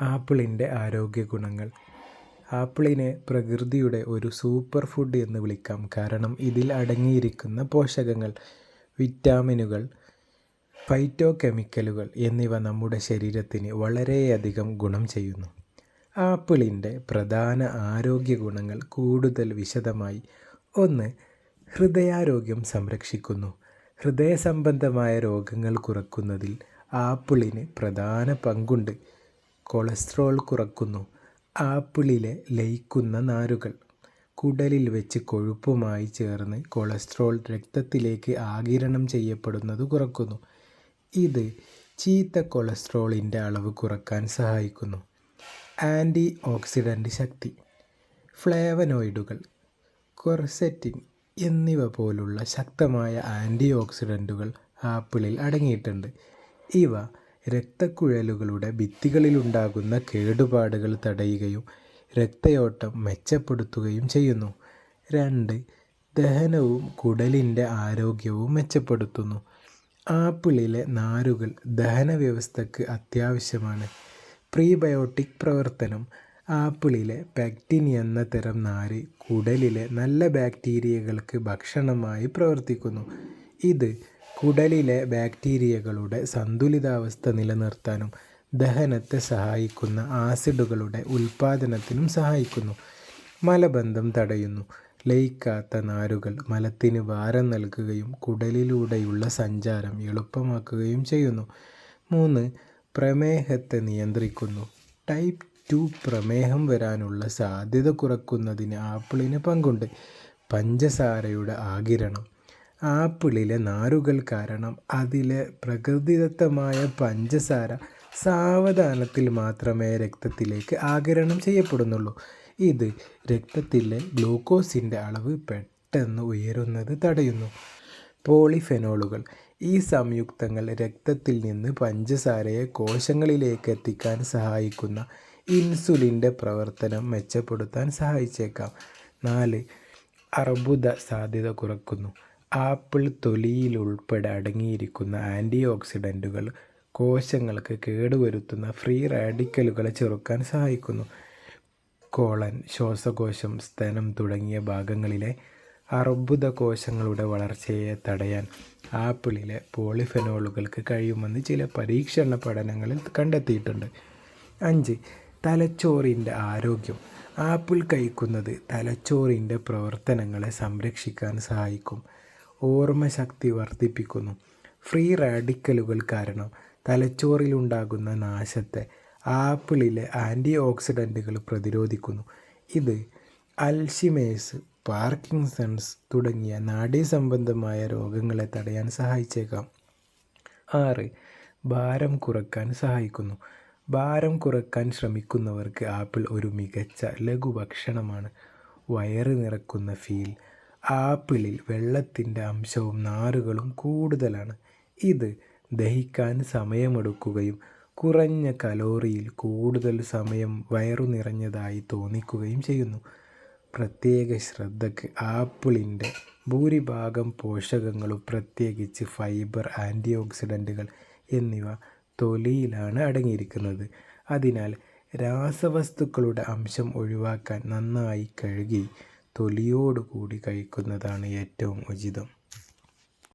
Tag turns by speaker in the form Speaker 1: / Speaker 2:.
Speaker 1: ആപ്പിളിൻ്റെ ആരോഗ്യ ഗുണങ്ങൾ. ആപ്പിളിനെ പ്രകൃതിയുടെ ഒരു സൂപ്പർ ഫുഡ് എന്ന് വിളിക്കാം. കാരണം ഇതിൽ അടങ്ങിയിരിക്കുന്ന പോഷകങ്ങൾ, വിറ്റാമിനുകൾ, ഫൈറ്റോകെമിക്കലുകൾ എന്നിവ നമ്മുടെ ശരീരത്തിന് വളരെയധികം ഗുണം ചെയ്യുന്നു. ആപ്പിളിൻ്റെ പ്രധാന ആരോഗ്യ ഗുണങ്ങൾ കൂടുതൽ വിശദമായി. 1. ഹൃദയാരോഗ്യം സംരക്ഷിക്കുന്നു. ഹൃദയ സംബന്ധമായ രോഗങ്ങൾ കുറയ്ക്കുന്നതിൽ ആപ്പിളിന് പ്രധാന പങ്കുണ്ട്. കൊളസ്ട്രോൾ കുറയ്ക്കുന്നു. ആപ്പിളിലെ ലയിക്കുന്ന നാരുകൾ കുടലിൽ വെച്ച് കൊഴുപ്പുമായി ചേർന്ന് കൊളസ്ട്രോൾ രക്തത്തിലേക്ക് ആഗിരണം ചെയ്യപ്പെടുന്നത് കുറയ്ക്കുന്നു. ഇത് ചീത്ത കൊളസ്ട്രോളിൻ്റെ അളവ് കുറയ്ക്കാൻ സഹായിക്കുന്നു. ആൻറ്റി ഓക്സിഡൻ്റ് ശക്തി. ഫ്ലേവനോയിഡുകൾ, ക്വെർസെറ്റിൻ എന്നിവ പോലുള്ള ശക്തമായ ആൻറ്റി ഓക്സിഡൻറ്റുകൾ ആപ്പിളിൽ അടങ്ങിയിട്ടുണ്ട്. ഇവ രക്തക്കുഴലുകളുടെ ഭിത്തികളിലുണ്ടാകുന്ന കേടുപാടുകൾ തടയുകയും രക്തയോട്ടം മെച്ചപ്പെടുത്തുകയും ചെയ്യുന്നു. 2. ദഹനവും കുടലിൻ്റെ ആരോഗ്യവും മെച്ചപ്പെടുത്തുന്നു. ആപ്പിളിലെ നാരുകൾ ദഹന വ്യവസ്ഥയ്ക്ക് അത്യാവശ്യമാണ്. പ്രീബയോട്ടിക് പ്രവർത്തനം. ആപ്പിളിലെ പെക്റ്റിൻ എന്ന തരം നാര് കുടലിലെ നല്ല ബാക്ടീരിയകൾക്ക് ഭക്ഷണമായി പ്രവർത്തിക്കുന്നു. ഇത് കുടലിലെ ബാക്ടീരിയകളുടെ സന്തുലിതാവസ്ഥ നിലനിർത്താനും ദഹനത്തെ സഹായിക്കുന്ന ആസിഡുകളുടെ ഉൽപ്പാദനത്തിനും സഹായിക്കുന്നു. മലബന്ധം തടയുന്നു. ലയിക്കാത്ത നാരുകൾ മലത്തിന് ഭാരം നൽകുകയും കുടലിലൂടെയുള്ള സഞ്ചാരം എളുപ്പമാക്കുകയും ചെയ്യുന്നു. 3. പ്രമേഹത്തെ നിയന്ത്രിക്കുന്നു. ടൈപ്പ് 2 പ്രമേഹം വരാനുള്ള സാധ്യത കുറയ്ക്കുന്നതിന് ആപ്പിളിന് പങ്കുണ്ട്. പഞ്ചസാരയുടെ ആഗിരണം. ആപ്പിളിലെ നാരുകൾ കാരണം അതിലെ പ്രകൃതിദത്തമായ പഞ്ചസാര സാവധാനത്തിൽ മാത്രമേ രക്തത്തിലേക്ക് ആഗിരണം ചെയ്യപ്പെടുന്നുള്ളൂ. ഇത് രക്തത്തിലെ ഗ്ലൂക്കോസിൻ്റെ അളവ് പെട്ടെന്ന് ഉയരുന്നത് തടയുന്നു. പോളിഫെനോളുകൾ. ഈ സംയുക്തങ്ങൾ രക്തത്തിൽ നിന്ന് പഞ്ചസാരയെ കോശങ്ങളിലേക്ക് എത്തിക്കാൻ സഹായിക്കുന്ന ഇൻസുലിൻ്റെ പ്രവർത്തനം മെച്ചപ്പെടുത്താൻ സഹായിച്ചേക്കാം. 4. അർബുദ സാധ്യത കുറയ്ക്കുന്നു. ആപ്പിൾ തൊലിയിലുൾപ്പെടെ അടങ്ങിയിരിക്കുന്ന ആൻറ്റി ഓക്സിഡൻറ്റുകൾ കോശങ്ങൾക്ക് കേടുവരുത്തുന്ന ഫ്രീ റാഡിക്കലുകളെ ചെറുക്കാൻ സഹായിക്കുന്നു. കോളൻ, ശ്വാസകോശം, സ്തനം തുടങ്ങിയ ഭാഗങ്ങളിലെ അർബുദ കോശങ്ങളുടെ വളർച്ചയെ തടയാൻ ആപ്പിളിലെ പോളിഫെനോളുകൾക്ക് കഴിയുമെന്ന് ചില പരീക്ഷണ പഠനങ്ങളിൽ കണ്ടെത്തിയിട്ടുണ്ട്. 5. തലച്ചോറിൻ്റെ ആരോഗ്യം. ആപ്പിൾ കഴിക്കുന്നത് തലച്ചോറിൻ്റെ പ്രവർത്തനങ്ങളെ സംരക്ഷിക്കാൻ സഹായിക്കും. ഓർമ്മശക്തി വർദ്ധിപ്പിക്കുന്നു. ഫ്രീ റാഡിക്കലുകൾ കാരണം തലച്ചോറിലുണ്ടാകുന്ന നാശത്തെ ആപ്പിളിലെ ആൻറ്റി ഓക്സിഡൻറ്റുകൾ പ്രതിരോധിക്കുന്നു. ഇത് അൽഷിമേഴ്സ്, പാർക്കിൻസൺസ് തുടങ്ങിയ നാഡീസംബന്ധമായ രോഗങ്ങളെ തടയാൻ സഹായിച്ചേക്കാം. 6. ഭാരം കുറയ്ക്കാൻ സഹായിക്കുന്നു. ഭാരം കുറയ്ക്കാൻ ശ്രമിക്കുന്നവർക്ക് ആപ്പിൾ ഒരു മികച്ച ലഘുഭക്ഷണമാണ്. വയറ് നിറയ്ക്കുന്ന ഫീൽ. ആപ്പിളിൽ വെള്ളത്തിൻ്റെ അംശവും നാരുകളും കൂടുതലാണ്. ഇത് ദഹിക്കാൻ സമയമെടുക്കുകയും കുറഞ്ഞ കലോറിയിൽ കൂടുതൽ സമയം വയറു നിറഞ്ഞതായി തോന്നിക്കുകയും ചെയ്യുന്നു. പ്രത്യേക ശ്രദ്ധയ്ക്ക് ആപ്പിളിൻ്റെ ഭൂരിഭാഗം പോഷകങ്ങളും പ്രത്യേകിച്ച് ഫൈബർ, ആൻറ്റി ഓക്സിഡൻറ്റുകൾ എന്നിവ തൊലിയിലാണ് അടങ്ങിയിരിക്കുന്നത്. അതിനാൽ രാസവസ്തുക്കളുടെ അംശം ഒഴിവാക്കാൻ നന്നായി കഴുകി തൊലിയോടുകൂടി കഴിക്കുന്നതാണ് ഏറ്റവും ഉചിതം.